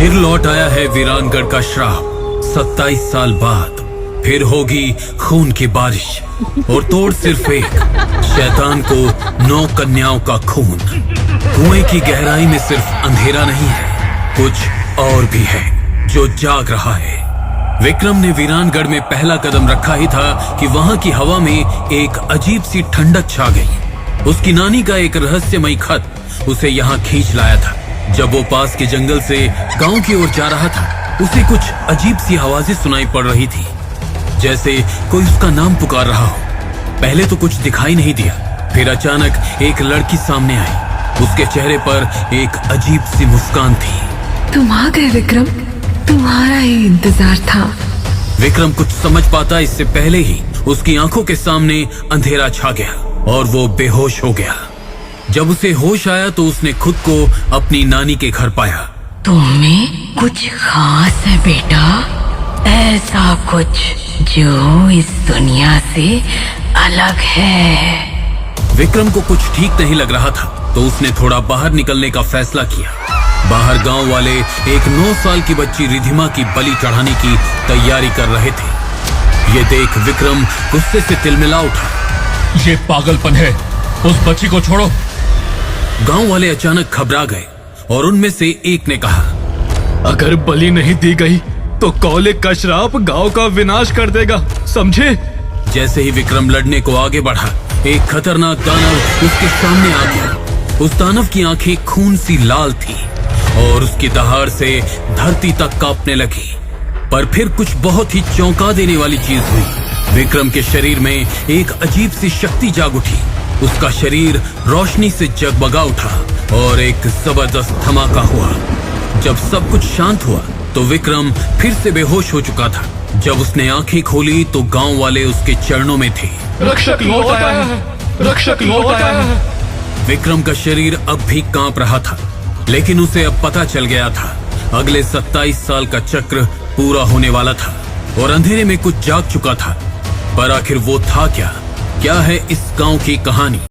फिर लौट आया है वीरानगढ़ का श्राप। 27 साल बाद फिर होगी खून की बारिश और तोड़ सिर्फ एक, शैतान को 9 कन्याओं का खून। कुएं की गहराई में सिर्फ अंधेरा नहीं है, कुछ और भी है जो जाग रहा है। विक्रम ने वीरानगढ़ में पहला कदम रखा ही था कि वहां की हवा में एक अजीब सी ठंडक छा गई। उसकी नानी का एक रहस्यमयी खत उसे यहाँ खींच लाया था। जब वो पास के जंगल से गांव की ओर जा रहा था, उसे कुछ अजीब सी आवाजें सुनाई पड़ रही थी, जैसे कोई उसका नाम पुकार रहा हो। पहले तो कुछ दिखाई नहीं दिया, फिर अचानक एक लड़की सामने आई। उसके चेहरे पर एक अजीब सी मुस्कान थी। तुम आ गए विक्रम, तुम्हारा ही इंतजार था। विक्रम कुछ समझ पाता इससे पहले ही उसकी आंखों के सामने अंधेरा छा गया और वो बेहोश हो गया। जब उसे होश आया तो उसने खुद को अपनी नानी के घर पाया। तुम्हें कुछ खास है बेटा, ऐसा कुछ जो इस दुनिया से अलग है। विक्रम को कुछ ठीक नहीं लग रहा था तो उसने थोड़ा बाहर निकलने का फैसला किया। बाहर गांव वाले एक 9 साल की बच्ची रिधिमा की बलि चढ़ाने की तैयारी कर रहे थे। ये देख विक्रम गुस्से से तिलमिला उठा। ये पागलपन है, उस बच्ची को छोड़ो। गांव वाले अचानक घबरा गए और उनमें से एक ने कहा, अगर बलि नहीं दी गई तो कौलिक का श्राप गांव का विनाश कर देगा, समझे? जैसे ही विक्रम लड़ने को आगे बढ़ा, एक खतरनाक दानव उसके सामने आ गया। उस दानव की आंखें खून सी लाल थी और उसकी दहाड़ से धरती तक कांपने लगी। पर फिर कुछ बहुत ही चौंका देने वाली चीज हुई। विक्रम के शरीर में एक अजीब सी शक्ति जाग उठी। उसका शरीर रोशनी से जगमगा उठा और एक जबरदस्त धमाका हुआ। जब सब कुछ शांत हुआ तो विक्रम फिर से बेहोश हो चुका था। जब उसने आंखें खोली तो गांव वाले उसके चरणों में थे। रक्षक लौट आया है, रक्षक लौट आया है। विक्रम का शरीर अब भी कांप रहा था, लेकिन उसे अब पता चल गया था अगले 27 साल का चक्र पूरा होने वाला था और अंधेरे में कुछ जाग चुका था। पर आखिर वो था क्या? क्या है इस गांव की कहानी?